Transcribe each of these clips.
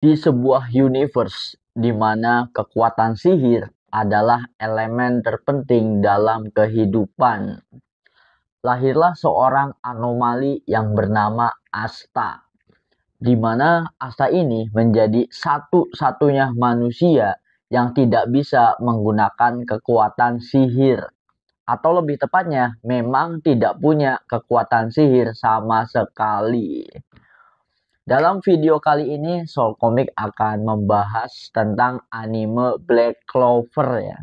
Di sebuah universe di mana kekuatan sihir adalah elemen terpenting dalam kehidupan, lahirlah seorang anomali yang bernama Asta, di mana Asta ini menjadi satu-satunya manusia yang tidak bisa menggunakan kekuatan sihir, atau lebih tepatnya memang tidak punya kekuatan sihir sama sekali. Dalam video kali ini, Soul Comic akan membahas tentang anime Black Clover ya.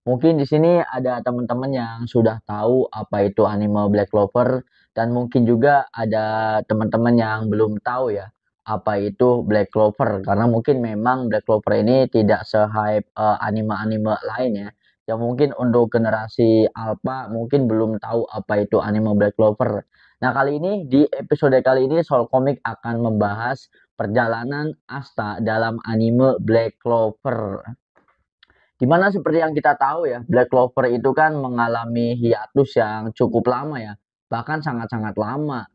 Mungkin di sini ada teman-teman yang sudah tahu apa itu anime Black Clover, dan mungkin juga ada teman-teman yang belum tahu ya apa itu Black Clover, karena mungkin memang Black Clover ini tidak se-hype anime-anime lain ya. Yang mungkin untuk generasi alpha mungkin belum tahu apa itu anime Black Clover. Nah, kali ini di episode kali ini Soul Comic akan membahas perjalanan Asta dalam anime Black Clover. Dimana seperti yang kita tahu ya, Black Clover itu kan mengalami hiatus yang cukup lama ya, bahkan sangat-sangat lama.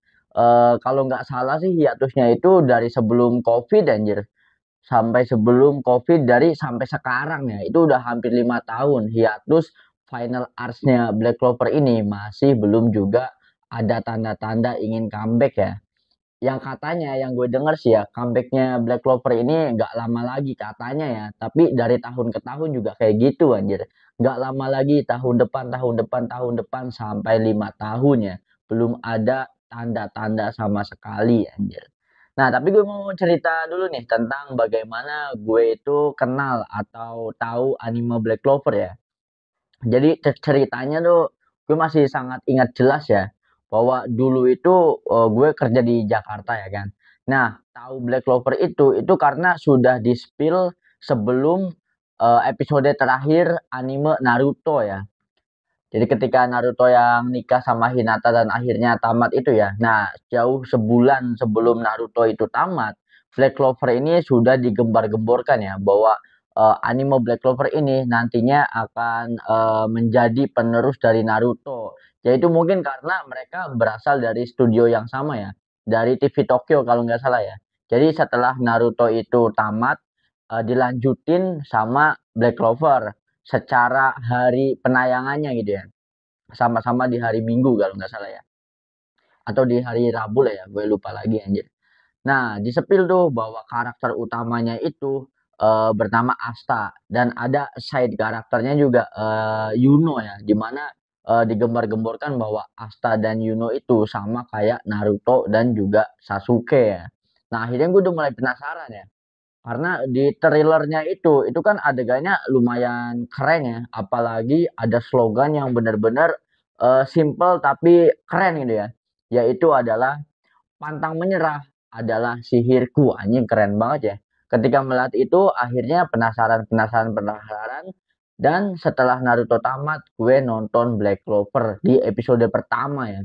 Kalau nggak salah sih hiatusnya itu dari sebelum COVID anjir, sampai sebelum COVID sampai sekarang ya, itu udah hampir 5 tahun hiatus final arcs-nya Black Clover ini masih belum juga ada tanda-tanda ingin comeback ya. Yang katanya, yang gue denger sih ya, comebacknya Black Clover ini nggak lama lagi katanya ya. Tapi dari tahun ke tahun juga kayak gitu anjir. Nggak lama lagi, tahun depan, tahun depan, sampai 5 tahun ya. Belum ada tanda-tanda sama sekali anjir. Nah, tapi gue mau cerita dulu nih tentang bagaimana gue itu kenal atau tahu anime Black Clover ya. Jadi ceritanya tuh gue masih sangat ingat jelas ya, bahwa dulu itu gue kerja di Jakarta ya kan. Nah, tahu Black Clover itu karena sudah di-spill sebelum episode terakhir anime Naruto ya. Jadi ketika Naruto yang nikah sama Hinata dan akhirnya tamat itu ya. Nah, jauh sebulan sebelum Naruto itu tamat, Black Clover ini sudah digembar-gemborkan ya bahwa anime Black Clover ini nantinya akan menjadi penerus dari Naruto. Yaitu mungkin karena mereka berasal dari studio yang sama ya, dari TV Tokyo kalau nggak salah ya. Jadi setelah Naruto itu tamat, dilanjutin sama Black Clover secara hari penayangannya gitu ya. Sama-sama di hari Minggu kalau nggak salah ya. Atau di hari Rabu lah ya, gue lupa lagi anjir. Nah, disepil tuh bahwa karakter utamanya itu bernama Asta, dan ada side karakternya juga Yuno ya, dimana digembar-gemborkan bahwa Asta dan Yuno itu sama kayak Naruto dan juga Sasuke ya. Nah, akhirnya gue udah mulai penasaran ya. Karena di trailernya itu kan adegannya lumayan keren ya, apalagi ada slogan yang benar-benar simple tapi keren gitu ya. Yaitu adalah pantang menyerah adalah sihirku. Anjing keren banget ya. Ketika melihat itu akhirnya penasaran dan setelah Naruto tamat gue nonton Black Clover di episode pertama ya.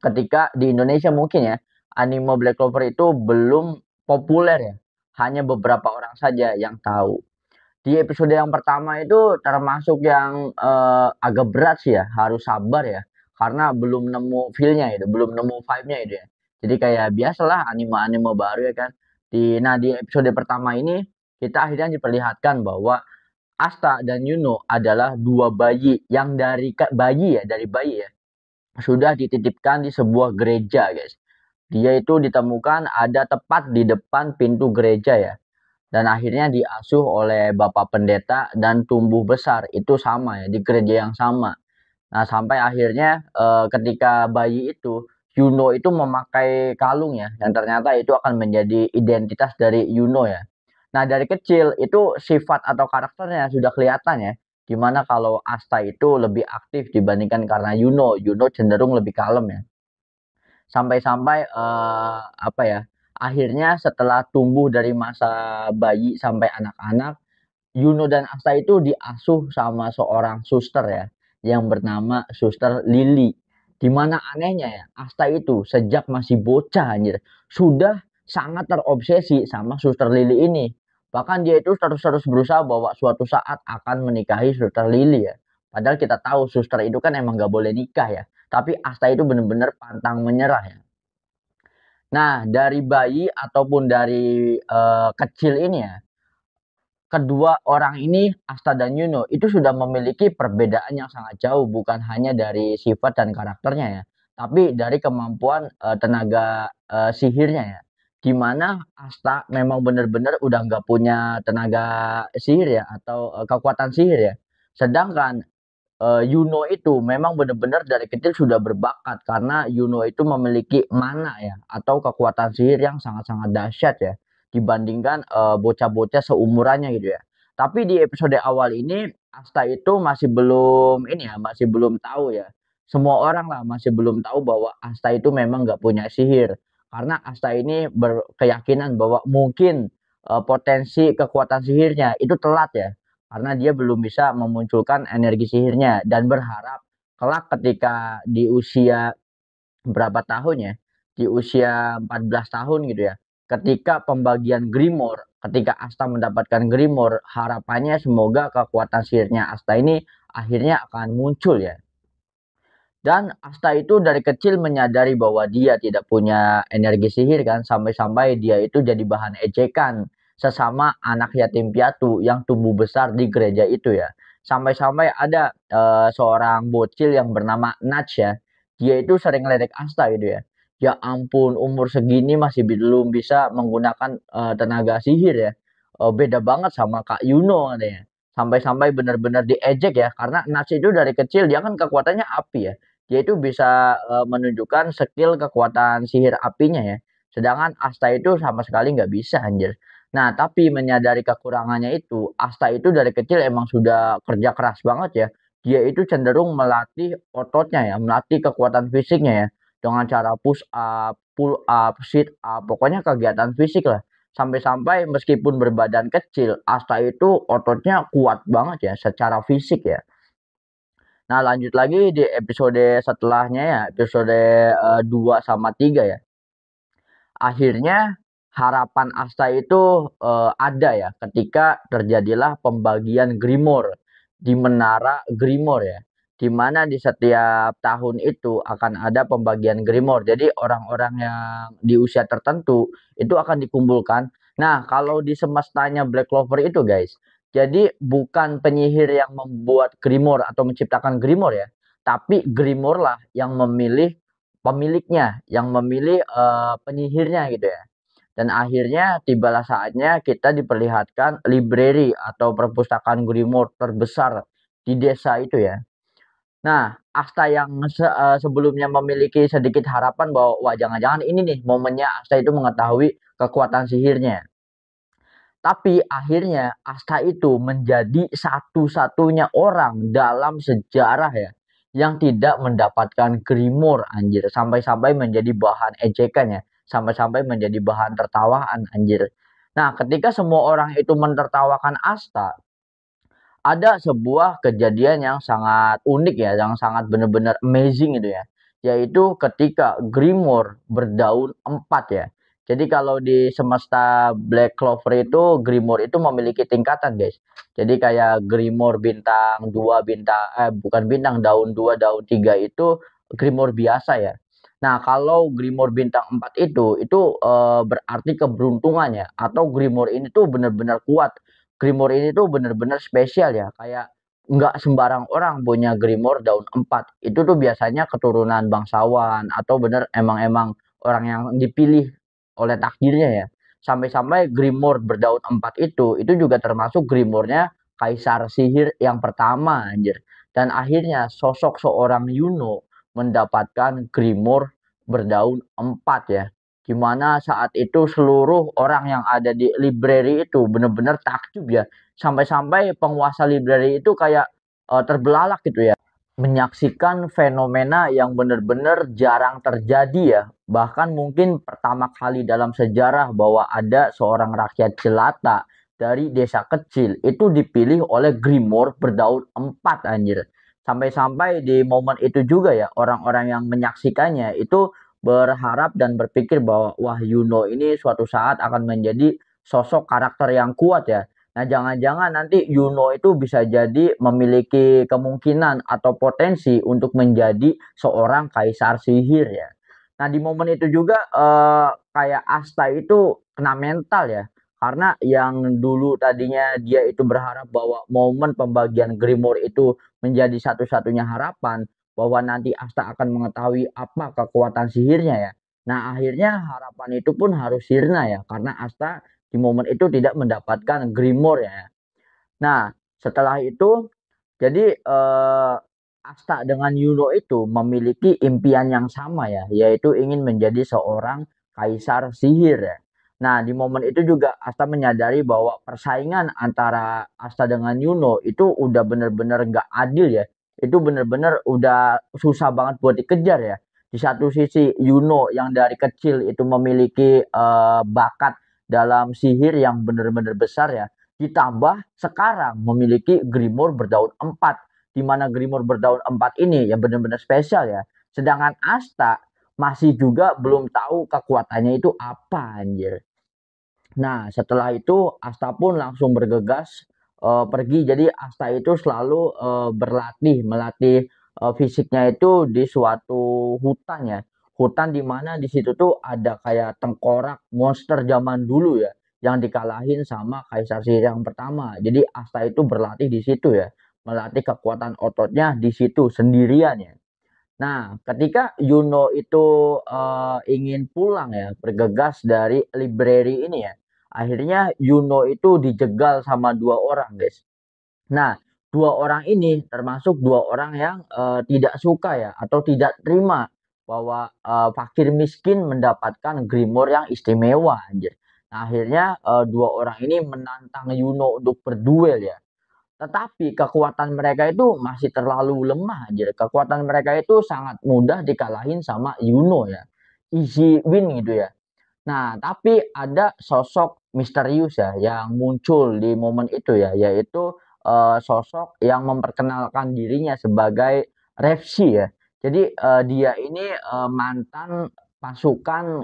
Ketika di Indonesia mungkin ya, anime Black Clover itu belum populer ya. Hanya beberapa orang saja yang tahu. Di episode yang pertama itu termasuk yang agak berat sih ya, harus sabar ya. Karena belum nemu feel-nya itu, belum nemu vibe-nya itu ya. Jadi kayak biasalah anime-anime baru ya kan. Di episode pertama ini kita akhirnya diperlihatkan bahwa Asta dan Yuno adalah dua bayi yang dari bayi ya, sudah dititipkan di sebuah gereja, guys. Dia itu ditemukan ada tepat di depan pintu gereja ya. Dan akhirnya diasuh oleh Bapak Pendeta dan tumbuh besar. Itu sama ya, di gereja yang sama. Nah, sampai akhirnya ketika bayi itu, Yuno itu memakai kalung ya, yang ternyata itu akan menjadi identitas dari Yuno ya. Nah, dari kecil itu sifat atau karakternya sudah kelihatan ya. Dimana kalau Asta itu lebih aktif dibandingkan karena Yuno. Yuno cenderung lebih kalem ya. Sampai-sampai apa ya? Akhirnya setelah tumbuh dari masa bayi sampai anak-anak, Yuno dan Asta itu diasuh sama seorang suster ya, yang bernama Suster Lily. Di mana anehnya ya, Asta itu sejak masih bocah anjir, sudah sangat terobsesi sama Suster Lily ini. Bahkan dia itu terus-terus berusaha bahwa suatu saat akan menikahi Suster Lily ya. Padahal kita tahu suster itu kan emang gak boleh nikah ya. Tapi Asta itu bener-bener pantang menyerah ya. Nah, dari bayi ataupun dari kecil ini ya, kedua orang ini, Asta dan Yuno, itu sudah memiliki perbedaan yang sangat jauh, bukan hanya dari sifat dan karakternya ya, tapi dari kemampuan tenaga sihirnya ya. Di mana Asta memang benar-benar udah nggak punya tenaga sihir ya, atau kekuatan sihir ya. Sedangkan Yuno itu memang benar-benar dari kecil sudah berbakat karena Yuno itu memiliki mana ya atau kekuatan sihir yang sangat-sangat dahsyat ya dibandingkan bocah-bocah seumurannya gitu ya. Tapi di episode awal ini Asta itu masih belum ini ya, masih belum tahu ya. Semua orang lah masih belum tahu bahwa Asta itu memang nggak punya sihir karena Asta ini berkeyakinan bahwa mungkin potensi kekuatan sihirnya itu telat ya karena dia belum bisa memunculkan energi sihirnya dan berharap kelak ketika di usia berapa tahun ya, di usia 14 tahun gitu ya, ketika pembagian Grimoire, ketika Asta mendapatkan Grimoire, harapannya semoga kekuatan sihirnya Asta ini akhirnya akan muncul ya. Dan Asta itu dari kecil menyadari bahwa dia tidak punya energi sihir kan, sampai-sampai dia itu jadi bahan ejekan sesama anak yatim piatu yang tumbuh besar di gereja itu ya. Sampai-sampai ada seorang bocil yang bernama Nats ya. Dia itu sering ledek Asta gitu ya. Ya ampun, umur segini masih belum bisa menggunakan tenaga sihir ya. Beda banget sama Kak Yuno katanya. Sampai-sampai benar-benar diejek ya, karena Nats itu dari kecil dia kan kekuatannya api ya, dia itu bisa menunjukkan skill kekuatan sihir apinya ya. Sedangkan Asta itu sama sekali nggak bisa anjir. Nah, tapi menyadari kekurangannya itu, Asta itu dari kecil emang sudah kerja keras banget ya. Dia itu cenderung melatih ototnya ya, melatih kekuatan fisiknya ya. Dengan cara push up, pull up, sit up, pokoknya kegiatan fisik lah. Sampai-sampai meskipun berbadan kecil, Asta itu ototnya kuat banget ya secara fisik ya. Nah, lanjut lagi di episode setelahnya ya, episode 2 sama 3 ya. Akhirnya harapan Asta itu ada ya ketika terjadilah pembagian Grimoire di menara Grimoire ya. Di mana di setiap tahun itu akan ada pembagian Grimoire. Jadi orang-orang yang di usia tertentu itu akan dikumpulkan. Nah, kalau di semestanya Black Clover itu guys, jadi bukan penyihir yang membuat Grimoire atau menciptakan Grimoire ya, tapi Grimoire lah yang memilih pemiliknya, yang memilih penyihirnya gitu ya. Dan akhirnya tibalah saatnya kita diperlihatkan library atau perpustakaan Grimoire terbesar di desa itu ya. Nah, Asta yang sebelumnya memiliki sedikit harapan bahwa wah jangan-jangan ini nih momennya Asta itu mengetahui kekuatan sihirnya. Tapi akhirnya Asta itu menjadi satu-satunya orang dalam sejarah ya yang tidak mendapatkan Grimoire anjir, sampai-sampai menjadi bahan ejekan ya, sampai-sampai menjadi bahan tertawaan anjir. Nah, ketika semua orang itu mentertawakan Asta, ada sebuah kejadian yang sangat unik ya, yang sangat benar-benar amazing gitu ya. Yaitu ketika Grimoire berdaun 4 ya. Jadi kalau di semesta Black Clover itu Grimoire itu memiliki tingkatan, guys. Jadi kayak Grimoire bintang 2 bintang bukan bintang, daun 2 daun 3 itu Grimoire biasa ya. Nah, kalau Grimoire bintang 4 itu berarti keberuntungan ya, atau Grimoire ini tuh benar-benar kuat. Grimoire ini tuh bener-bener spesial ya, kayak nggak sembarang orang punya Grimoire daun 4. Itu tuh biasanya keturunan bangsawan atau bener emang-emang orang yang dipilih oleh takdirnya ya. Sampai-sampai Grimoire berdaun 4 itu juga termasuk Grimoire-nya Kaisar Sihir yang pertama anjir. Dan akhirnya sosok seorang Yuno mendapatkan Grimoire berdaun 4 ya. Gimana saat itu seluruh orang yang ada di library itu benar-benar takjub ya. Sampai-sampai penguasa library itu kayak terbelalak gitu ya. Menyaksikan fenomena yang benar-benar jarang terjadi ya. Bahkan mungkin pertama kali dalam sejarah bahwa ada seorang rakyat jelata dari desa kecil itu dipilih oleh Grimoire berdaun 4 anjir. Sampai-sampai di momen itu juga ya orang-orang yang menyaksikannya itu berharap dan berpikir bahwa wah Yuno ini suatu saat akan menjadi sosok karakter yang kuat ya. Nah, jangan-jangan nanti Yuno itu bisa jadi memiliki kemungkinan atau potensi untuk menjadi seorang kaisar sihir ya. Nah, di momen itu juga kayak Asta itu kena mental ya. Karena yang dulu tadinya dia itu berharap bahwa momen pembagian Grimoire itu menjadi satu-satunya harapan bahwa nanti Asta akan mengetahui apa kekuatan sihirnya ya. Nah, akhirnya harapan itu pun harus sirna ya karena Asta di momen itu tidak mendapatkan Grimoire ya. Nah, setelah itu jadi Asta dengan Yuno itu memiliki impian yang sama ya, yaitu ingin menjadi seorang kaisar sihir ya. Nah, di momen itu juga Asta menyadari bahwa persaingan antara Asta dengan Yuno itu udah bener-bener gak adil ya. Itu bener-bener udah susah banget buat dikejar ya. Di satu sisi Yuno yang dari kecil itu memiliki bakat dalam sihir yang bener-bener besar ya. Ditambah sekarang memiliki Grimoire berdaun 4 di mana Grimoire berdaun 4 ini ya benar-benar spesial ya. Sedangkan Asta masih juga belum tahu kekuatannya itu apa anjir. Nah, setelah itu Asta pun langsung bergegas pergi. Jadi Asta itu selalu melatih fisiknya itu di suatu hutan ya. Hutan di mana di situ tuh ada kayak tengkorak monster zaman dulu ya yang dikalahin sama Kaisar Sihir yang pertama. Jadi Asta itu berlatih di situ ya, melatih kekuatan ototnya di situ sendirian ya. Nah, ketika Yuno itu ingin pulang ya, bergegas dari library ini ya, akhirnya Yuno itu dijegal sama dua orang, guys. Nah, dua orang ini termasuk dua orang yang tidak suka ya, atau tidak terima bahwa fakir miskin mendapatkan Grimoire yang istimewa, anjir. Nah, akhirnya dua orang ini menantang Yuno untuk berduel ya. Tetapi kekuatan mereka itu masih terlalu lemah aja. Kekuatan mereka itu sangat mudah dikalahin sama Yuno ya. Easy win gitu ya. Nah, tapi ada sosok misterius ya yang muncul di momen itu ya, yaitu sosok yang memperkenalkan dirinya sebagai Revsi ya. Jadi dia ini mantan pasukan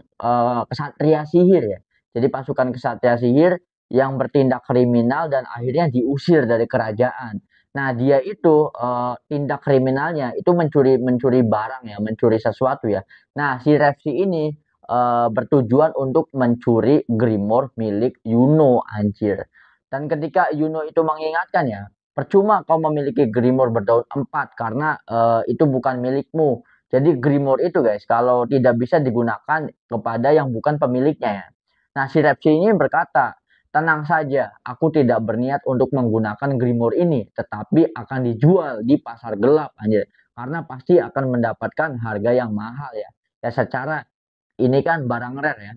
kesatria sihir ya. Jadi pasukan kesatria sihir yang bertindak kriminal dan akhirnya diusir dari kerajaan. Nah, dia itu tindak kriminalnya itu mencuri mencuri barang ya, mencuri sesuatu ya. Nah, si Revsi ini bertujuan untuk mencuri Grimoire milik Yuno anjir. Dan ketika Yuno itu mengingatkan ya, percuma kau memiliki Grimoire berdaun 4 karena itu bukan milikmu. Jadi Grimoire itu guys, kalau tidak bisa digunakan kepada yang bukan pemiliknya ya. Nah, si Repsi ini berkata, tenang saja, aku tidak berniat untuk menggunakan Grimoire ini, tetapi akan dijual di pasar gelap anjir. Karena pasti akan mendapatkan harga yang mahal ya. Ya secara ini kan barang rare ya.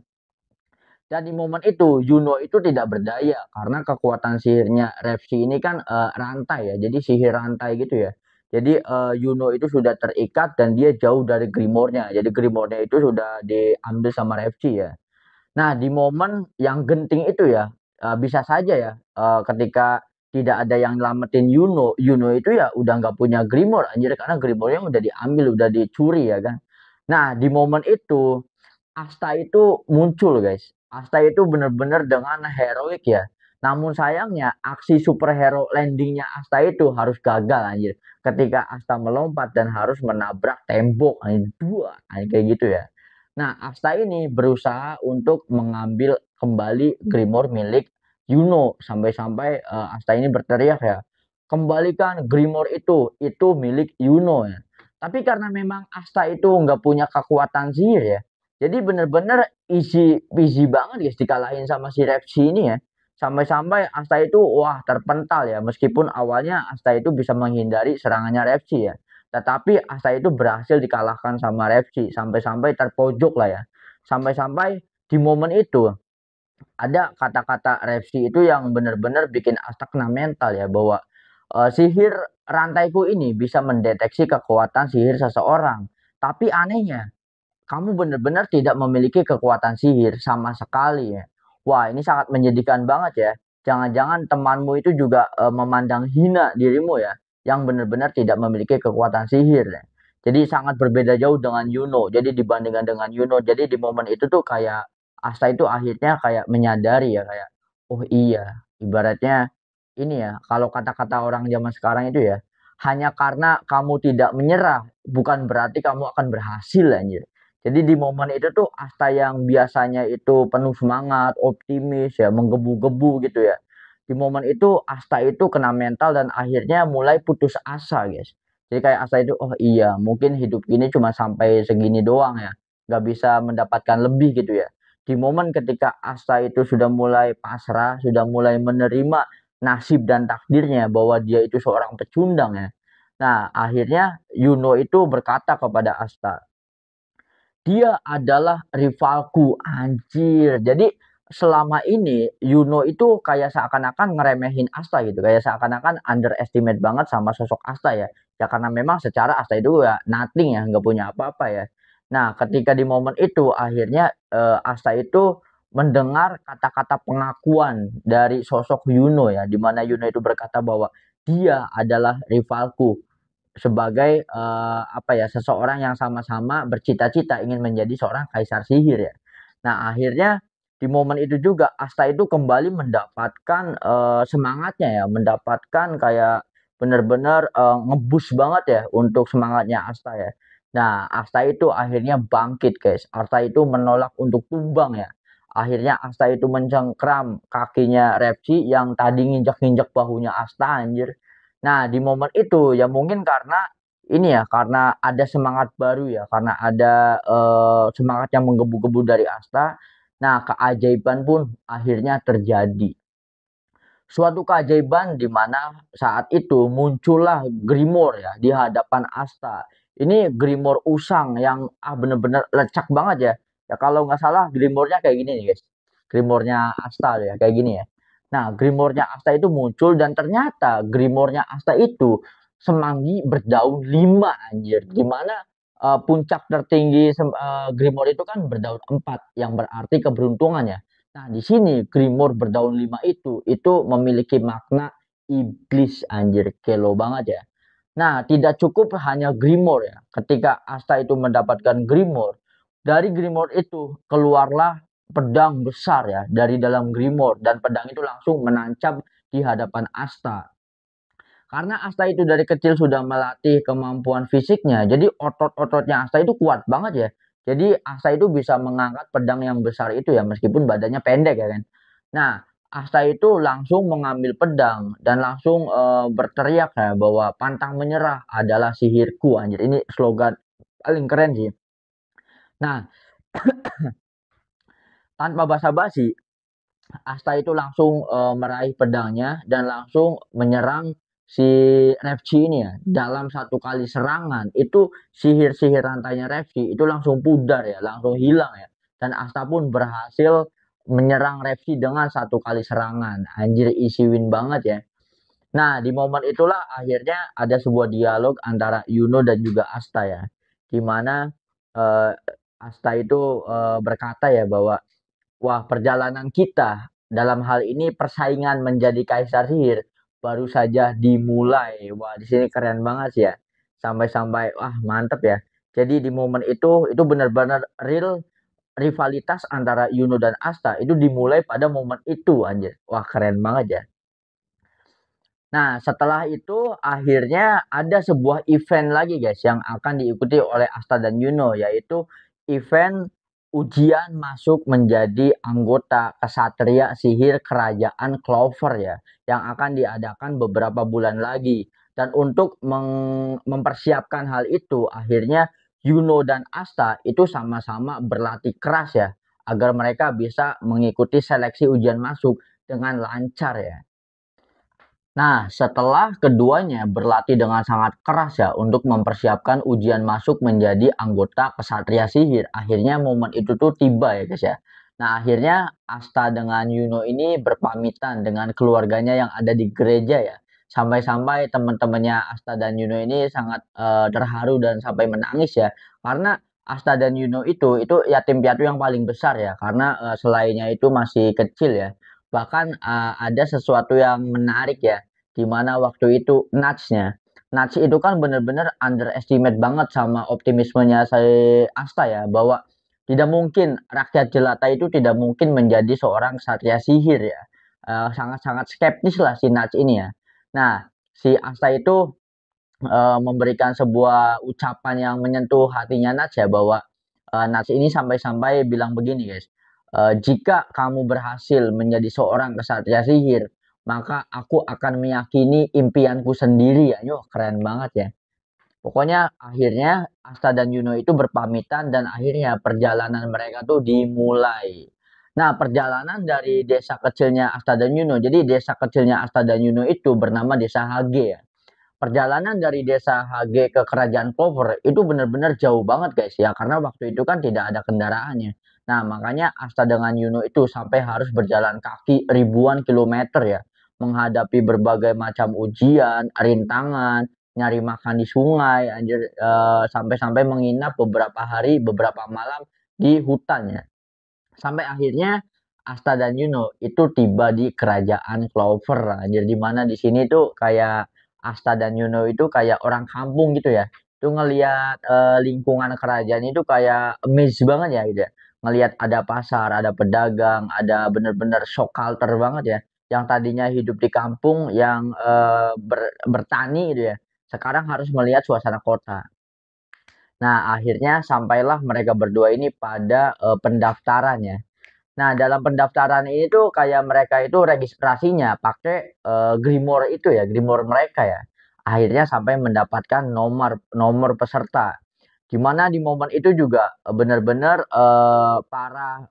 Dan di momen itu Juno itu tidak berdaya karena kekuatan sihirnya Revsi ini kan rantai ya. Jadi sihir rantai gitu ya. Jadi Yuno itu sudah terikat dan dia jauh dari Grimoire-nya. Jadi Grimoire-nya itu sudah diambil sama Revsi ya. Nah, di momen yang genting itu ya, bisa saja ya, ketika tidak ada yang nyelamatin Yuno, Yuno itu ya udah nggak punya Grimoire anjir karena Grimoire-nya udah diambil, udah dicuri ya kan. Nah, di momen itu Asta itu muncul guys. Asta itu benar-benar dengan heroik ya. Namun sayangnya aksi superhero landingnya Asta itu harus gagal anjir. Ketika Asta melompat dan harus menabrak tembok anjir, dua anjir, kayak gitu ya. Nah, Asta ini berusaha untuk mengambil kembali Grimoire milik Yuno sampai-sampai Asta ini berteriak ya, kembalikan Grimoire itu milik Yuno ya. Tapi karena memang Asta itu nggak punya kekuatan sihir ya, jadi bener-bener easy easy banget guys dikalahin sama si Repsi ini ya. Sampai-sampai Asta itu wah terpental ya, meskipun awalnya Asta itu bisa menghindari serangannya Repsi ya. Tetapi Asta itu berhasil dikalahkan sama Repsi sampai-sampai terpojok lah ya. Sampai-sampai di momen itu ada kata-kata Repsi itu yang benar-benar bikin Asta kena mental ya bahwa sihir rantaiku ini bisa mendeteksi kekuatan sihir seseorang. Tapi anehnya kamu benar-benar tidak memiliki kekuatan sihir sama sekali ya. Wah, ini sangat menyedihkan banget ya. Jangan-jangan temanmu itu juga memandang hina dirimu ya, yang benar-benar tidak memiliki kekuatan sihir ya. Jadi sangat berbeda jauh dengan Yuno. Jadi dibandingkan dengan Yuno, jadi di momen itu tuh kayak Asta itu akhirnya kayak menyadari ya kayak, oh iya, ibaratnya ini ya, kalau kata-kata orang zaman sekarang itu ya, hanya karena kamu tidak menyerah, bukan berarti kamu akan berhasil anjir. Jadi di momen itu tuh Asta yang biasanya itu penuh semangat, optimis ya, menggebu-gebu gitu ya. Di momen itu Asta itu kena mental dan akhirnya mulai putus asa, guys. Jadi kayak Asta itu, oh iya, mungkin hidup ini cuma sampai segini doang ya, nggak bisa mendapatkan lebih gitu ya. Di momen ketika Asta itu sudah mulai pasrah, sudah mulai menerima nasib dan takdirnya bahwa dia itu seorang pecundang ya. Nah, akhirnya Yuno itu berkata kepada Asta, dia adalah rivalku, anjir. Jadi selama ini Yuno itu kayak seakan-akan ngeremehin Asta gitu, kayak seakan-akan underestimate banget sama sosok Asta ya. Ya karena memang secara Asta itu ya nothing ya, nggak punya apa-apa ya. Nah, ketika di momen itu akhirnya Asta itu mendengar kata-kata pengakuan dari sosok Yuno ya, di mana Yuno itu berkata bahwa dia adalah rivalku sebagai apa ya, seseorang yang sama-sama bercita-cita ingin menjadi seorang kaisar sihir ya. Nah, akhirnya di momen itu juga Asta itu kembali mendapatkan semangatnya ya, mendapatkan kayak benar-benar ngebus banget ya untuk semangatnya Asta ya. Nah, Asta itu akhirnya bangkit, guys. Asta itu menolak untuk tumbang ya. Akhirnya Asta itu mencengkram kakinya Repsi yang tadi nginjek-nginjek bahunya Asta, anjir. Nah, di momen itu ya mungkin karena ini ya, karena ada semangat baru ya, karena ada semangat yang menggebu-gebu dari Asta. Nah, keajaiban pun akhirnya terjadi. Suatu keajaiban di mana saat itu muncullah Grimoire ya di hadapan Asta. Ini Grimoire usang yang bener-bener lecak banget ya. Ya kalau nggak salah Grimoire-nya kayak gini nih guys. Grimoire-nya Asta ya kayak gini ya. Nah, Grimoire-nya Asta itu muncul dan ternyata Grimoire-nya Asta itu semanggi berdaun 5 anjir. Dimana puncak tertinggi Grimoire itu kan berdaun 4 yang berarti keberuntungan ya. Nah, di sini Grimoire berdaun 5 itu memiliki makna iblis, anjir, kelo banget ya. Nah, tidak cukup hanya Grimoire ya. Ketika Asta itu mendapatkan Grimoire, dari Grimoire itu keluarlah pedang besar ya dari dalam Grimoire dan pedang itu langsung menancap di hadapan Asta. Karena Asta itu dari kecil sudah melatih kemampuan fisiknya, jadi otot-ototnya Asta itu kuat banget ya. Jadi Asta itu bisa mengangkat pedang yang besar itu ya, meskipun badannya pendek ya kan. Nah, Asta itu langsung mengambil pedang dan langsung berteriak ya bahwa pantang menyerah adalah sihirku, anjir. Ini slogan paling keren sih. Nah, tanpa basa-basi, Asta itu langsung meraih pedangnya dan langsung menyerang si Refci ini ya. Dalam satu kali serangan itu sihir-sihir rantainya Refci itu langsung pudar ya, langsung hilang ya. Dan Asta pun berhasil menyerang Refci dengan satu kali serangan. Anjir, isi win banget ya. Nah, di momen itulah akhirnya ada sebuah dialog antara Yuno dan juga Asta ya. Di mana eh, Asta itu berkata ya bahwa wah, perjalanan kita dalam hal ini persaingan menjadi kaisar sihir baru saja dimulai. Wah, di sini keren banget sih ya. Sampai-sampai wah, mantep ya. Jadi di momen itu benar-benar real rivalitas antara Yuno dan Asta itu dimulai pada momen itu anjir. Wah, keren banget ya. Nah, setelah itu akhirnya ada sebuah event lagi guys yang akan diikuti oleh Asta dan Yuno, yaitu event ujian masuk menjadi anggota kesatria sihir kerajaan Clover ya, yang akan diadakan beberapa bulan lagi. Dan untuk mempersiapkan hal itu, akhirnya Yuno dan Asta itu sama-sama berlatih keras ya, agar mereka bisa mengikuti seleksi ujian masuk dengan lancar ya. Nah, setelah keduanya berlatih dengan sangat keras ya untuk mempersiapkan ujian masuk menjadi anggota Kesatria Sihir, akhirnya momen itu tuh tiba ya guys ya. Nah, akhirnya Asta dengan Yuno ini berpamitan dengan keluarganya yang ada di gereja ya. Sampai-sampai teman-temannya Asta dan Yuno ini sangat terharu dan sampai menangis ya. Karena Asta dan Yuno itu yatim piatu yang paling besar ya. Karena selainnya itu masih kecil ya. Bahkan ada sesuatu yang menarik ya di mana waktu itu Nuts-nya. Nuts itu kan benar-benar underestimate banget sama optimismenya saya Asta ya, bahwa tidak mungkin rakyat jelata itu tidak mungkin menjadi seorang satria sihir ya. Sangat-sangat skeptis lah si Nuts ini ya. Nah, si Asta itu memberikan sebuah ucapan yang menyentuh hatinya Nuts ya, bahwa Nats ini sampai-sampai bilang begini guys, jika kamu berhasil menjadi seorang kesatria sihir, maka aku akan meyakini impianku sendiri ya. Yo, keren banget ya. Pokoknya akhirnya Asta dan Yuno itu berpamitan dan akhirnya perjalanan mereka tuh dimulai. Nah, perjalanan dari desa kecilnya Asta dan Yuno. Jadi desa kecilnya Asta dan Yuno itu bernama Desa Hage ya. Perjalanan dari Desa Hage ke Kerajaan Clover itu benar-benar jauh banget guys ya. Karena waktu itu kan tidak ada kendaraannya. Nah, makanya Asta dengan Yuno itu sampai harus berjalan kaki ribuan kilometer ya. Menghadapi berbagai macam ujian, rintangan, nyari makan di sungai, anjir, sampai-sampai menginap beberapa hari, beberapa malam di hutan ya. Sampai akhirnya Asta dan Yuno itu tiba di kerajaan Clover, anjir, di mana di sini tuh kayak Asta dan Yuno itu kayak orang kampung gitu ya. Itu ngelihat lingkungan kerajaan itu kayak amazed banget ya gitu ya. Ngelihat ada pasar, ada pedagang, ada bener-bener shock culture banget ya. Yang tadinya hidup di kampung yang bertani gitu ya. Sekarang harus melihat suasana kota. Nah, akhirnya sampailah mereka berdua ini pada pendaftarannya. Nah, dalam pendaftaran ini tuh kayak mereka itu registrasinya pakai Grimoire itu ya, Grimoire mereka ya. Akhirnya sampai mendapatkan nomor nomor peserta. Di mana di momen itu juga benar-benar para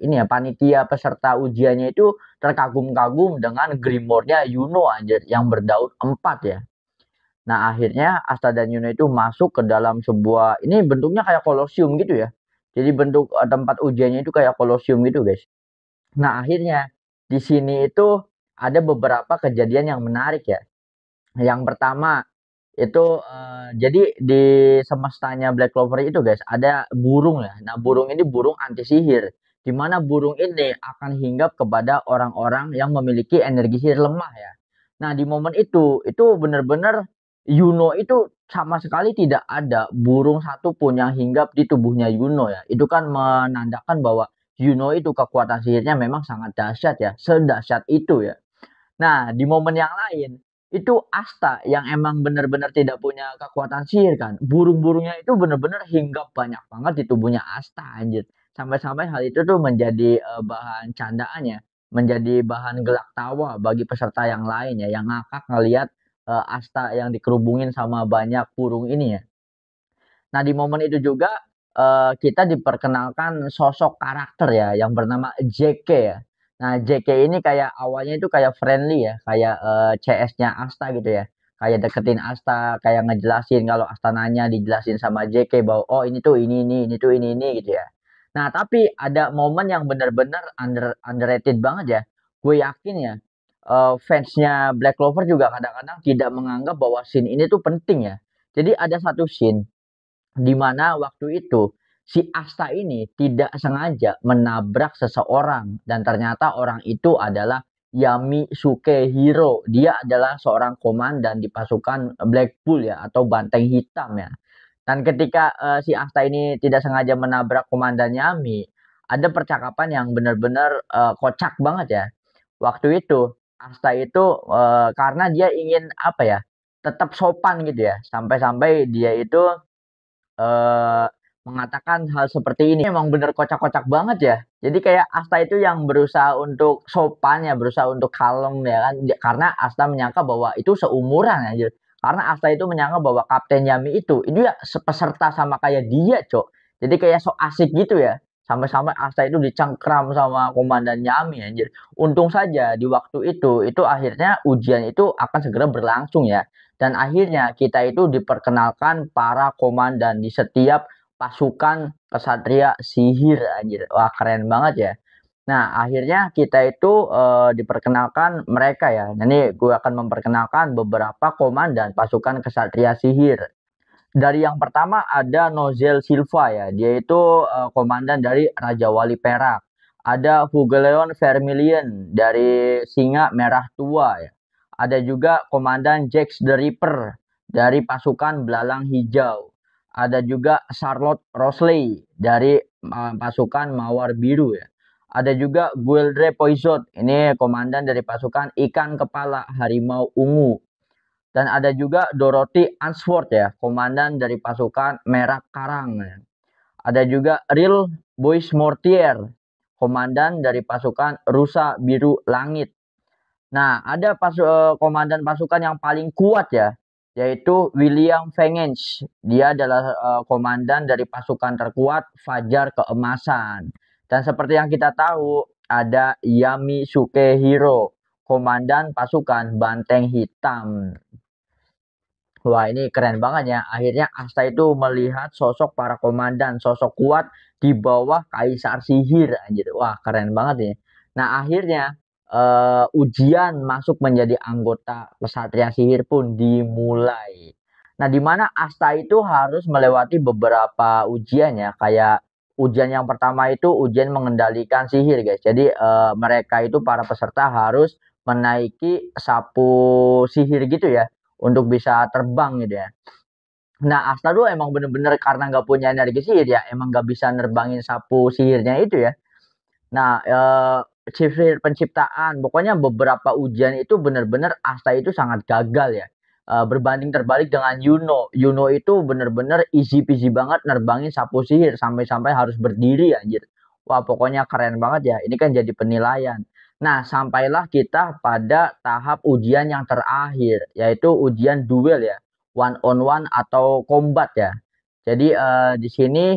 ini ya panitia peserta ujiannya itu terkagum-kagum dengan Grimoire-nya Yuno anjir yang berdaun 4 ya. Nah, akhirnya Asta dan Yuno itu masuk ke dalam sebuah ini bentuknya kayak kolosium gitu ya. Jadi bentuk tempat ujiannya itu kayak kolosium gitu, guys. Nah, akhirnya di sini itu ada beberapa kejadian yang menarik ya. Yang pertama itu jadi di semestanya Black Clover itu guys ada burung ya. Nah, burung ini burung anti sihir. Di mana burung ini akan hinggap kepada orang-orang yang memiliki energi sihir lemah ya. Nah, di momen itu benar-benar Yuno itu sama sekali tidak ada burung satu pun yang hinggap di tubuhnya Yuno ya. Itu kan menandakan bahwa Yuno itu kekuatan sihirnya memang sangat dahsyat ya, sedahsyat itu ya. Nah, di momen yang lain, itu Asta yang emang benar-benar tidak punya kekuatan sihir kan. Burung-burungnya itu benar-benar hinggap banyak banget di tubuhnya Asta anjir. Sampai-sampai hal itu tuh menjadi bahan candaannya, menjadi bahan gelak tawa bagi peserta yang lain ya, yang ngakak ngelihat Asta yang dikerubungin sama banyak burung ini ya. Nah, di momen itu juga kita diperkenalkan sosok karakter ya yang bernama JK ya. Nah, JK ini kayak awalnya itu kayak friendly ya, kayak CS-nya Asta gitu ya. Kayak deketin Asta, kayak ngejelasin kalau Asta nanya dijelasin sama JK bahwa oh ini tuh ini tuh ini gitu ya. Nah, tapi ada momen yang benar-benar underrated banget ya. Gue yakin ya, fansnya Black Clover juga kadang-kadang tidak menganggap bahwa scene ini tuh penting ya. Jadi ada satu scene di mana waktu itu si Asta ini tidak sengaja menabrak seseorang dan ternyata orang itu adalah Yami Sukehiro. Dia adalah seorang komandan di pasukan Black Bull ya atau Banteng Hitam ya. Dan ketika si Asta ini tidak sengaja menabrak komandan Yami, ada percakapan yang benar-benar kocak banget ya. Waktu itu Asta itu karena dia ingin apa ya, tetap sopan gitu ya. Sampai-sampai dia itu eee, mengatakan hal seperti ini emang bener kocak-kocak banget ya. Jadi kayak Asta itu yang berusaha untuk sopan ya, berusaha untuk kalem ya kan, karena Asta menyangka bahwa itu seumuran anjir. Karena Asta itu menyangka bahwa Kapten Yami itu ya peserta sama kayak dia, Cok. Jadi kayak sok asik gitu ya. Sampai-sampai Asta itu dicengkram sama Komandan Yami anjir. Untung saja di waktu itu akhirnya ujian itu akan segera berlangsung ya. Dan akhirnya kita itu diperkenalkan para komandan di setiap pasukan kesatria sihir anjir. Wah, keren banget ya. Nah, akhirnya kita itu diperkenalkan mereka ya. Ini gue akan memperkenalkan beberapa komandan pasukan kesatria sihir. Dari yang pertama ada Nozel Silva ya. Dia itu komandan dari Raja Wali Perak. Ada Fugeleon Vermilion dari Singa Merah Tua ya. Ada juga komandan Jax the Ripper dari pasukan Belalang Hijau. Ada juga Charlotte Rosley dari pasukan Mawar Biru ya. Ada juga Gueldre Poizot, ini komandan dari pasukan Ikan Kepala Harimau Ungu. Dan ada juga Dorothy Answorth ya, komandan dari pasukan Merah Karang. Ada juga Real Boys Mortier, komandan dari pasukan Rusa Biru Langit. Nah, ada komandan pasukan yang paling kuat ya, yaitu William Vengeance. Dia adalah komandan dari pasukan terkuat Fajar Keemasan. Dan seperti yang kita tahu, ada Yami Sukehiro, komandan pasukan Banteng Hitam. Wah, ini keren banget ya. Akhirnya Asta itu melihat sosok para komandan, sosok kuat di bawah Kaisar Sihir anjir. Wah, keren banget ya. Nah, akhirnya ujian masuk menjadi anggota Kesatria Sihir pun dimulai. Nah, di mana Asta itu harus melewati beberapa ujian ya, kayak ujian yang pertama itu ujian mengendalikan sihir, guys. Jadi mereka itu para peserta harus menaiki sapu sihir gitu ya untuk bisa terbang gitu ya. Nah, Asta tuh emang bener-bener karena nggak punya energi sihir ya, emang nggak bisa nerbangin sapu sihirnya itu ya. Nah, sihir penciptaan, pokoknya beberapa ujian itu bener-bener Asta itu sangat gagal ya. Berbanding terbalik dengan Yuno. Yuno itu bener-bener easy peasy banget nerbangin sapu sihir sampai-sampai harus berdiri anjir. Wah, pokoknya keren banget ya. Ini kan jadi penilaian. Nah, sampailah kita pada tahap ujian yang terakhir, yaitu ujian duel ya, one on one atau combat ya. Jadi di sini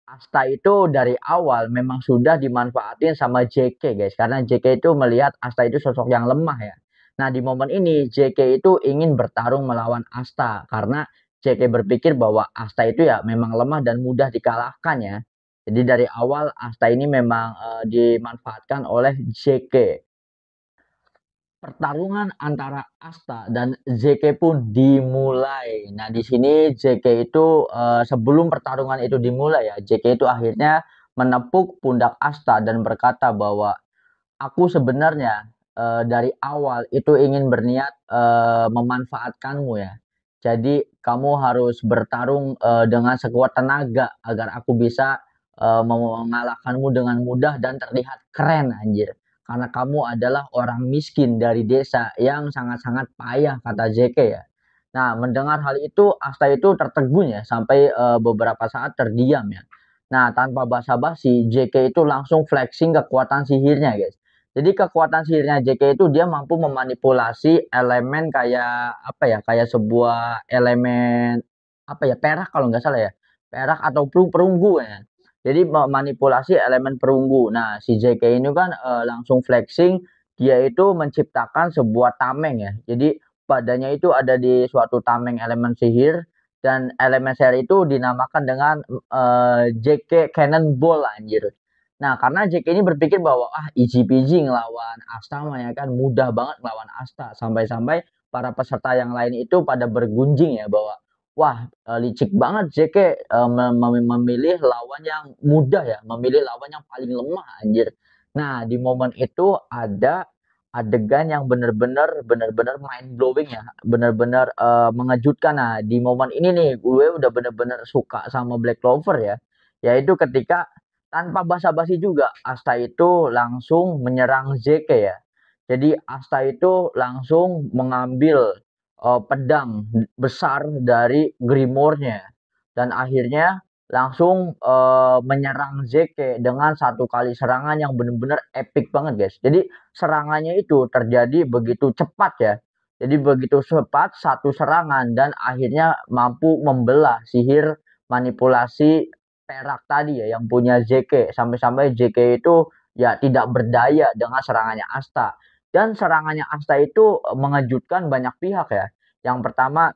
Asta itu dari awal memang sudah dimanfaatin sama JK guys, karena JK itu melihat Asta itu sosok yang lemah ya. Nah, di momen ini JK itu ingin bertarung melawan Asta karena JK berpikir bahwa Asta itu ya memang lemah dan mudah dikalahkan ya. Jadi dari awal Asta ini memang dimanfaatkan oleh JK. Pertarungan antara Asta dan JK pun dimulai. Nah, di sini JK itu sebelum pertarungan itu dimulai ya, JK itu akhirnya menepuk pundak Asta dan berkata bahwa aku sebenarnya dari awal itu ingin berniat memanfaatkanmu ya. Jadi kamu harus bertarung dengan sekuat tenaga agar aku bisa mengalahkanmu dengan mudah dan terlihat keren anjir. Karena kamu adalah orang miskin dari desa yang sangat-sangat payah kata JK ya. Nah, mendengar hal itu Asta itu tertegun ya sampai beberapa saat terdiam ya. Nah, tanpa basa-basi JK itu langsung flexing kekuatan sihirnya guys. Jadi kekuatan sihirnya JK itu dia mampu memanipulasi elemen kayak apa ya? Kayak sebuah elemen apa ya? Perak kalau nggak salah ya. Perak atau perunggu ya. Jadi memanipulasi elemen perunggu. Nah, si JK ini kan langsung flexing dia itu menciptakan sebuah tameng ya. Jadi badannya itu ada di suatu tameng elemen sihir dan elemen sihir itu dinamakan dengan JK Cannonball anjir. Nah, karena Jack ini berpikir bahwa easy peasy ngelawan Asta mah ya kan mudah banget ngelawan Asta sampai-sampai para peserta yang lain itu pada bergunjing ya bahwa wah licik banget Jack memilih lawan yang mudah ya, memilih lawan yang paling lemah anjir. Nah, di momen itu ada adegan yang bener-bener mind blowing ya, bener-bener mengejutkan. Nah, di momen ini nih gue udah bener-bener suka sama Black Clover ya, yaitu ketika tanpa basa-basi juga Asta itu langsung menyerang Zeke ya. Jadi Asta itu langsung mengambil pedang besar dari Grimoire-nya dan akhirnya langsung menyerang Zeke dengan satu kali serangan yang benar-benar epic banget guys. Jadi serangannya itu terjadi begitu cepat ya. Jadi begitu cepat satu serangan dan akhirnya mampu membelah sihir manipulasi perak tadi ya yang punya JK sampai-sampai JK itu ya tidak berdaya dengan serangannya Asta. Dan serangannya Asta itu mengejutkan banyak pihak ya. Yang pertama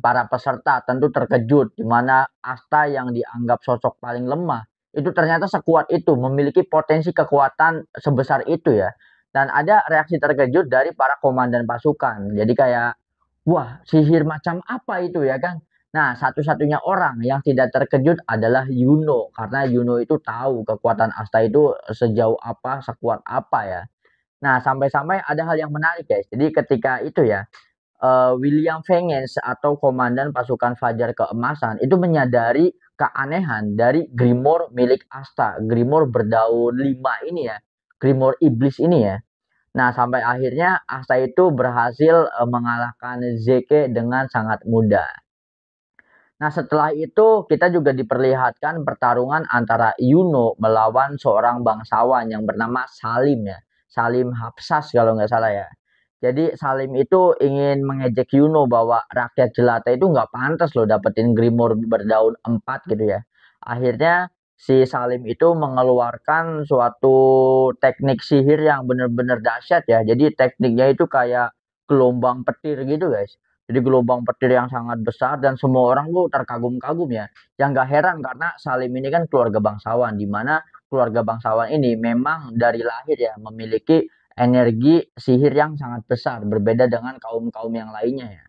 para peserta tentu terkejut di mana Asta yang dianggap sosok paling lemah itu ternyata sekuat itu, memiliki potensi kekuatan sebesar itu ya. Dan ada reaksi terkejut dari para komandan pasukan. Jadi kayak wah, sihir macam apa itu ya kan? Nah, satu-satunya orang yang tidak terkejut adalah Yuno karena Yuno itu tahu kekuatan Asta itu sejauh apa, sekuat apa ya. Nah, sampai-sampai ada hal yang menarik guys. Jadi ketika itu ya, William Vengeance atau komandan pasukan Fajar Keemasan itu menyadari keanehan dari Grimoire milik Asta, Grimoire berdaun 5 ini ya, Grimoire iblis ini ya. Nah, sampai akhirnya Asta itu berhasil mengalahkan Zeke dengan sangat mudah. Nah, setelah itu kita juga diperlihatkan pertarungan antara Yuno melawan seorang bangsawan yang bernama Salim ya. Salim Hapsas kalau nggak salah ya. Jadi Salim itu ingin mengejek Yuno bahwa rakyat jelata itu nggak pantas loh dapetin Grimor berdaun 4 gitu ya. Akhirnya si Salim itu mengeluarkan suatu teknik sihir yang benar-benar dahsyat ya. Jadi tekniknya itu kayak gelombang petir gitu guys. Jadi gelombang petir yang sangat besar dan semua orang tuh terkagum-kagum ya. Yang gak heran karena Salim ini kan keluarga bangsawan, di mana keluarga bangsawan ini memang dari lahir ya memiliki energi sihir yang sangat besar, berbeda dengan kaum-kaum yang lainnya ya.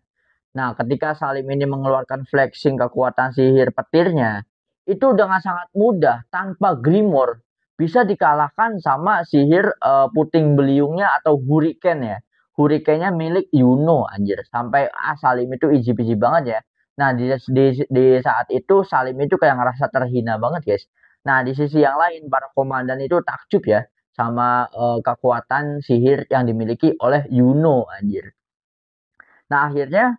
Nah, ketika Salim ini mengeluarkan flexing kekuatan sihir petirnya, itu dengan sangat mudah tanpa Grimor bisa dikalahkan sama sihir puting beliungnya atau hurricane ya. Hurricane-nya milik Yuno anjir. Sampai Salim itu iji-iji banget ya. Nah, di saat itu Salim itu kayak ngerasa terhina banget, guys. Nah, di sisi yang lain para komandan itu takjub ya sama kekuatan sihir yang dimiliki oleh Yuno anjir. Nah, akhirnya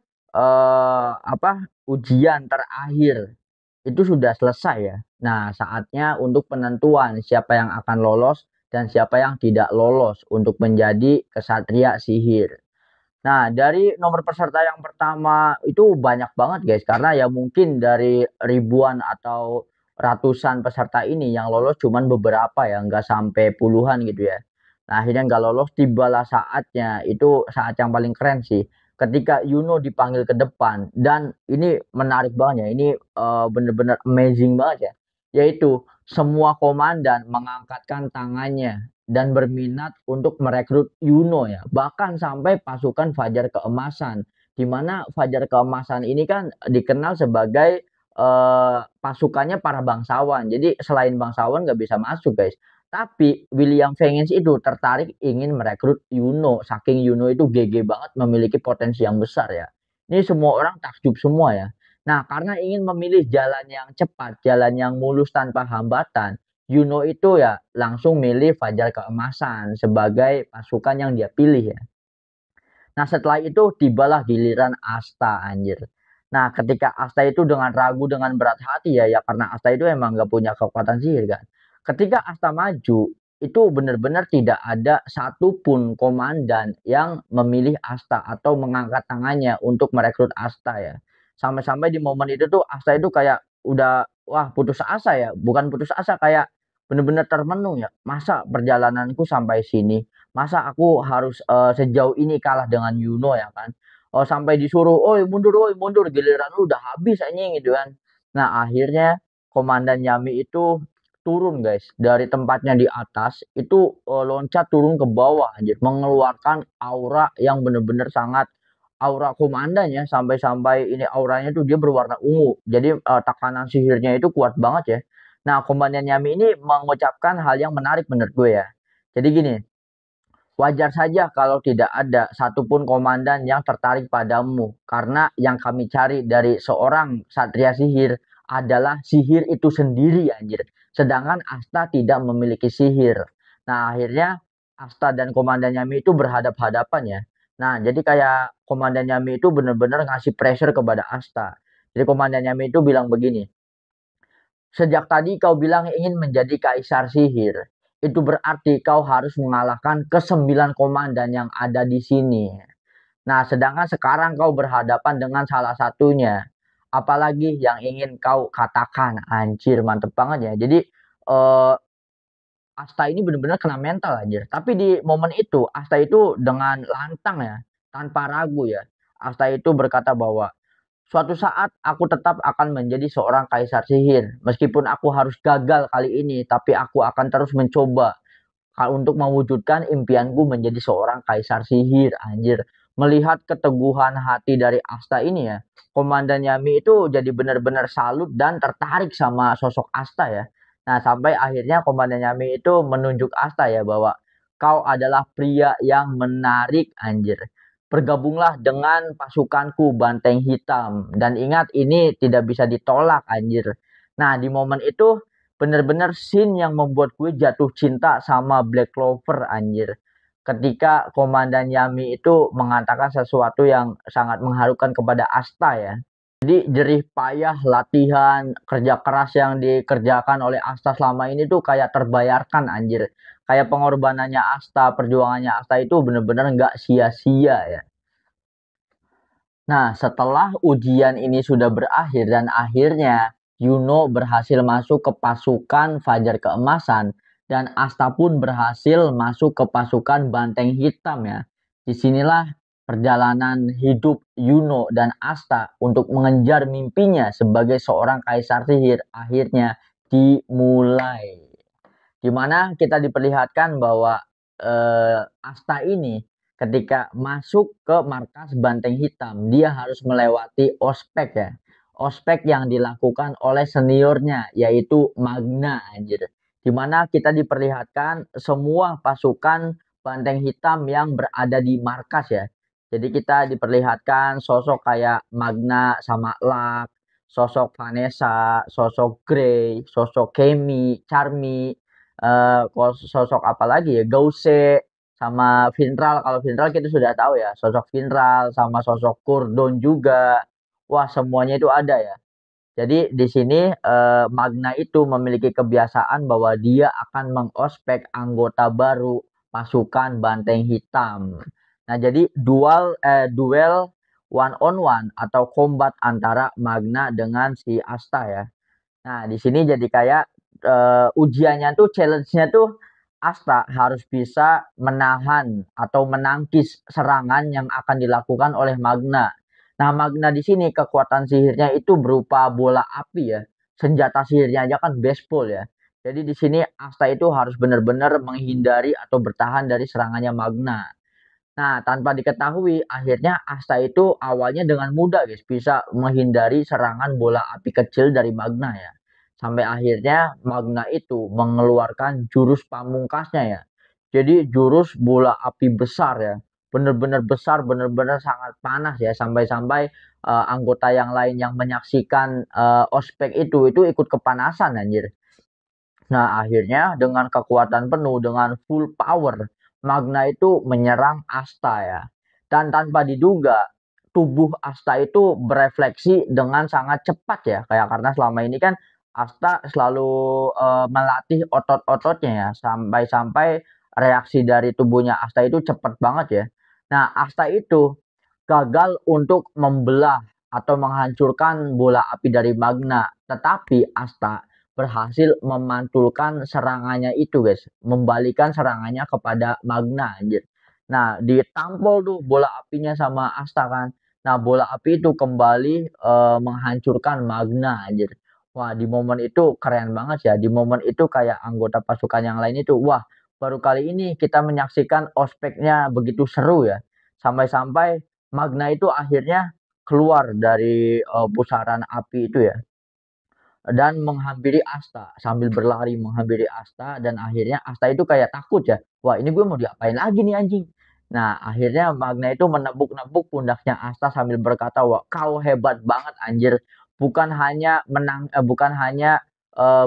ujian terakhir itu sudah selesai ya. Nah, saatnya untuk penentuan siapa yang akan lolos dan siapa yang tidak lolos untuk menjadi kesatria sihir. Nah, dari nomor peserta yang pertama itu banyak banget guys, karena ya mungkin dari ribuan atau ratusan peserta ini yang lolos cuman beberapa ya, nggak sampai puluhan gitu ya. Nah, akhirnya nggak lolos, tibalah saatnya, itu saat yang paling keren sih. Ketika Yuno dipanggil ke depan, dan ini menarik banget ya, ini bener-bener amazing banget ya. Yaitu semua komandan mengangkatkan tangannya dan berminat untuk merekrut Yuno ya. Bahkan sampai pasukan Fajar Keemasan. Di mana Fajar Keemasan ini kan dikenal sebagai pasukannya para bangsawan. Jadi selain bangsawan nggak bisa masuk guys. Tapi William Vengeance itu tertarik ingin merekrut Yuno. Saking Yuno itu GG banget memiliki potensi yang besar ya. Ini semua orang takjub semua ya. Nah, karena ingin memilih jalan yang cepat, jalan yang mulus tanpa hambatan, Yuno itu ya langsung milih Fajar Keemasan sebagai pasukan yang dia pilih ya. Nah, setelah itu tibalah giliran Asta anjir. Nah, ketika Asta itu dengan ragu dengan berat hati ya karena Asta itu emang gak punya kekuatan sihir kan. Ketika Asta maju, itu benar-benar tidak ada satupun komandan yang memilih Asta atau mengangkat tangannya untuk merekrut Asta ya. Sampai-sampai di momen itu tuh Asta itu kayak udah wah putus asa ya, bukan putus asa kayak benar-benar termenung ya. Masa perjalananku sampai sini? Masa aku harus sejauh ini kalah dengan Yuno ya kan? Oh, sampai disuruh, oi mundur, giliran lu udah habis anjing gitu kan. Nah, akhirnya Komandan Yami itu turun guys dari tempatnya di atas itu loncat turun ke bawah anjir mengeluarkan aura yang bener-bener sangat aura komandan ya sampai-sampai ini auranya tuh dia berwarna ungu. Jadi tekanan sihirnya itu kuat banget ya. Nah, Komandan Yami ini mengucapkan hal yang menarik menurut gue ya. Jadi gini, wajar saja kalau tidak ada satupun komandan yang tertarik padamu, karena yang kami cari dari seorang satria sihir adalah sihir itu sendiri, anjir. Sedangkan Asta tidak memiliki sihir. Nah, akhirnya Asta dan Komandan Yami itu berhadap-hadapan ya. Nah, jadi kayak Komandan Yami itu benar-benar ngasih pressure kepada Asta. Jadi Komandan Yami itu bilang begini, sejak tadi kau bilang ingin menjadi kaisar sihir. Itu berarti kau harus mengalahkan ke-9 komandan yang ada di sini. Nah, sedangkan sekarang kau berhadapan dengan salah satunya. Apalagi yang ingin kau katakan. Anjir, mantep banget ya. Jadi, eh, Asta ini benar-benar kena mental anjir. Tapi di momen itu, Asta itu dengan lantang ya. Tanpa ragu ya. Asta itu berkata bahwa suatu saat aku tetap akan menjadi seorang kaisar sihir. Meskipun aku harus gagal kali ini, tapi aku akan terus mencoba untuk mewujudkan impianku menjadi seorang kaisar sihir. Anjir, melihat keteguhan hati dari Asta ini ya, Komandan Yami itu jadi benar-benar salut dan tertarik sama sosok Asta ya. Nah, sampai akhirnya Komandan Yami itu menunjuk Asta ya bahwa kau adalah pria yang menarik anjir. Bergabunglah dengan pasukanku Banteng Hitam. Dan ingat ini tidak bisa ditolak anjir. Nah, di momen itu bener-bener scene yang membuat gue jatuh cinta sama Black Clover anjir. ketika Komandan Yami itu mengatakan sesuatu yang sangat mengharukan kepada Asta ya. Jadi jerih payah latihan kerja keras yang dikerjakan oleh Asta selama ini tuh kayak terbayarkan anjir. Kayak pengorbanannya Asta, perjuangannya Asta itu bener-bener nggak sia-sia ya. Nah, setelah ujian ini sudah berakhir dan akhirnya Yuno berhasil masuk ke pasukan Fajar Keemasan dan Asta pun berhasil masuk ke pasukan Banteng Hitam ya. Disinilah perjalanan hidup Yuno dan Asta untuk mengejar mimpinya sebagai seorang kaisar sihir akhirnya dimulai. Di mana kita diperlihatkan bahwa Asta ini ketika masuk ke markas Banteng Hitam, dia harus melewati ospek ya. Ospek yang dilakukan oleh seniornya, yaitu Magna anjir. Di mana kita diperlihatkan semua pasukan Banteng Hitam yang berada di markas ya. Jadi kita diperlihatkan sosok kayak Magna sama Lak, sosok Vanessa, sosok Grey, sosok Kemi, Charmy, sosok apa lagi ya, Gause sama Finral. Kalau Finral kita sudah tahu ya, sosok Finral sama sosok Kurdon juga. Wah, semuanya itu ada ya. Jadi di sini Magna itu memiliki kebiasaan bahwa dia akan mengospek anggota baru pasukan Banteng Hitam. Nah, jadi duel one on one atau combat antara Magna dengan si Asta ya. Nah, di sini jadi kayak ujiannya tuh challenge-nya tuh Asta harus bisa menahan atau menangkis serangan yang akan dilakukan oleh Magna. Nah, Magna di sini kekuatan sihirnya itu berupa bola api ya. Senjata sihirnya aja kan baseball ya. Jadi di sini Asta itu harus benar-benar menghindari atau bertahan dari serangannya Magna. Nah, tanpa diketahui, akhirnya Asta itu awalnya dengan mudah guys bisa menghindari serangan bola api kecil dari Magna ya. Sampai akhirnya Magna itu mengeluarkan jurus pamungkasnya ya. Jadi jurus bola api besar ya. Benar-benar besar, benar-benar sangat panas ya. Sampai-sampai anggota yang lain yang menyaksikan ospek itu ikut kepanasan anjir. Nah, akhirnya dengan kekuatan penuh, dengan full power, Magna itu menyerang Asta ya. Dan tanpa diduga, tubuh Asta itu berefleksi dengan sangat cepat ya. Kayak karena selama ini kan Asta selalu melatih otot-ototnya ya. Sampai-sampai reaksi dari tubuhnya Asta itu cepat banget ya. Nah, Asta itu gagal untuk membelah atau menghancurkan bola api dari Magna. Tetapi Asta berhasil memantulkan serangannya itu guys, membalikan serangannya kepada Magna anjir. Nah, ditampol tuh bola apinya sama Asta kan. Nah, bola api itu kembali menghancurkan Magna anjir. Wah, di momen itu keren banget ya. Di momen itu kayak anggota pasukan yang lain itu, wah, baru kali ini kita menyaksikan ospeknya begitu seru ya. Sampai-sampai Magna itu akhirnya keluar dari pusaran api itu ya dan menghampiri Asta sambil berlari menghampiri Asta dan akhirnya Asta itu kayak takut ya. Wah, ini gue mau diapain lagi nih anjing. Nah, akhirnya Magna itu menepuk-nepuk pundaknya Asta sambil berkata, "Wah, kau hebat banget anjir. Bukan hanya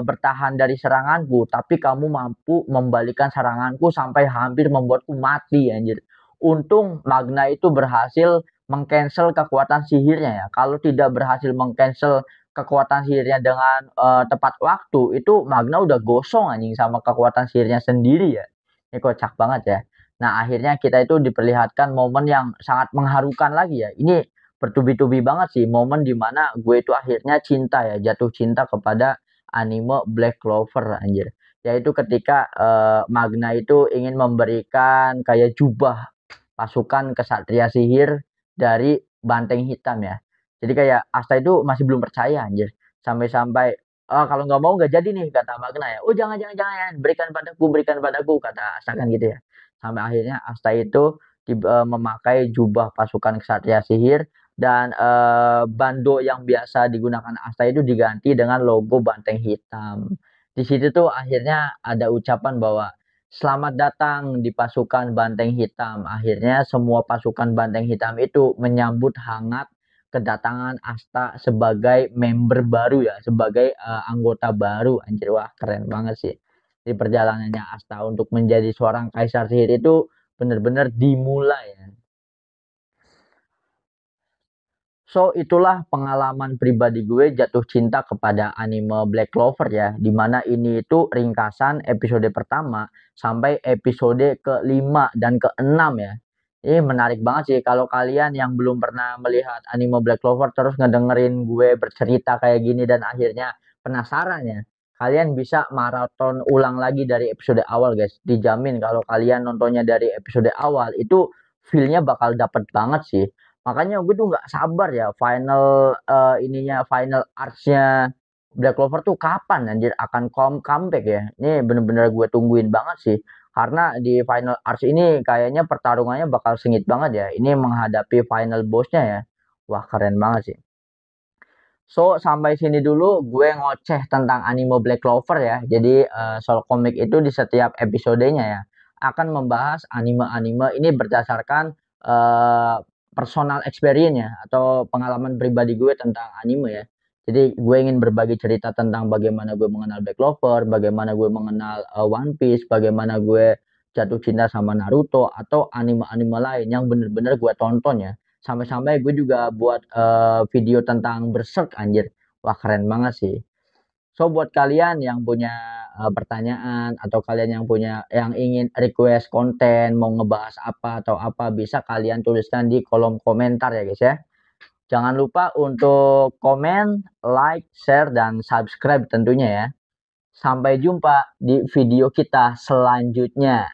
bertahan dari seranganku, tapi kamu mampu membalikan seranganku sampai hampir membuatku mati anjir." Untung Magna itu berhasil mengcancel kekuatan sihirnya ya. Kalau tidak berhasil mengcancel kekuatan sihirnya dengan tepat waktu, itu Magna udah gosong anjing sama kekuatan sihirnya sendiri ya. Ini kocak banget ya. Nah, akhirnya kita itu diperlihatkan momen yang sangat mengharukan lagi ya. Ini bertubi-tubi banget sih momen dimana gue itu akhirnya cinta ya, jatuh cinta kepada anime Black Clover anjir. Yaitu ketika Magna itu ingin memberikan kayak jubah pasukan kesatria sihir dari Banteng Hitam ya. Jadi kayak Asta itu masih belum percaya anjir. Sampai-sampai kalau nggak mau nggak jadi nih kata Magna ya. Oh, jangan jangan jangan, berikan padaku kata Asta kan gitu ya. Sampai akhirnya Asta itu memakai jubah pasukan kesatria sihir dan bando yang biasa digunakan Asta itu diganti dengan logo Banteng Hitam. Di situ tuh akhirnya ada ucapan bahwa selamat datang di pasukan Banteng Hitam. Akhirnya semua pasukan Banteng Hitam itu menyambut hangat kedatangan Asta sebagai member baru ya, sebagai anggota baru. Anjir, wah keren banget sih. Di perjalanannya Asta untuk menjadi seorang kaisar sihir itu bener-bener dimulai ya. So, itulah pengalaman pribadi gue jatuh cinta kepada anime Black Clover ya. Dimana ini itu ringkasan episode pertama sampai episode ke-5 dan ke-6 ya. Ini menarik banget sih kalau kalian yang belum pernah melihat anime Black Clover terus ngedengerin gue bercerita kayak gini dan akhirnya penasaran ya. Kalian bisa maraton ulang lagi dari episode awal guys. Dijamin kalau kalian nontonnya dari episode awal itu feel-nya bakal dapet banget sih. Makanya gue tuh nggak sabar ya final final arcs-nya Black Clover tuh kapan anjir akan comeback ya. Ini bener-bener gue tungguin banget sih. Karena di final arcs ini kayaknya pertarungannya bakal sengit banget ya. Ini menghadapi final boss-nya ya. Wah, keren banget sih. So, sampai sini dulu gue ngoceh tentang anime Black Clover ya. Jadi, Soul Comic itu di setiap episodenya ya, akan membahas anime-anime ini berdasarkan personal experience ya, atau pengalaman pribadi gue tentang anime ya. Jadi, gue ingin berbagi cerita tentang bagaimana gue mengenal Black Clover, bagaimana gue mengenal One Piece, bagaimana gue jatuh cinta sama Naruto, atau anime-anime lain yang bener-bener gue tonton ya. Sampai-sampai gue juga buat video tentang Berserk anjir. Wah, keren banget sih. So, buat kalian yang punya pertanyaan atau kalian yang ingin request konten, mau ngebahas apa atau apa, bisa kalian tuliskan di kolom komentar ya guys ya. Jangan lupa untuk komen, like, share, dan subscribe tentunya ya. Sampai jumpa di video kita selanjutnya.